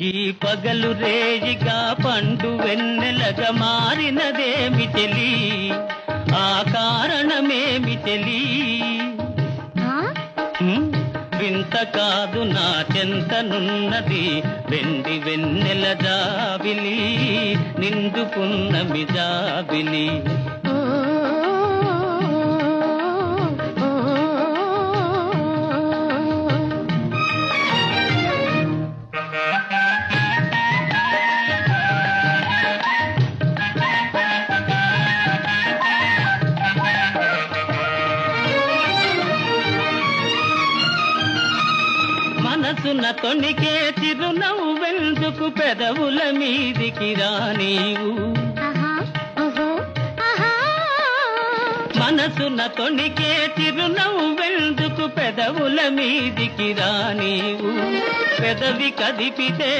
ఈ పగలు రేయిగా పండు వెన్నెలగా మారినదేమి తెలి, ఆ కారణమేమి తెలి. వింత కాదు నా చెంతనున్నది వెండి వెన్నెల జాబిలి, నిండుకున్నమి జాబిలి. మనసున తొణికే చిరునవ్వెందుకు పెదవుల మీదికి రానీవు. మనసున తొణికే చిరునవ్వెందుకు పెదవుల మీదికి రానీవు. పెదవి కదిపితే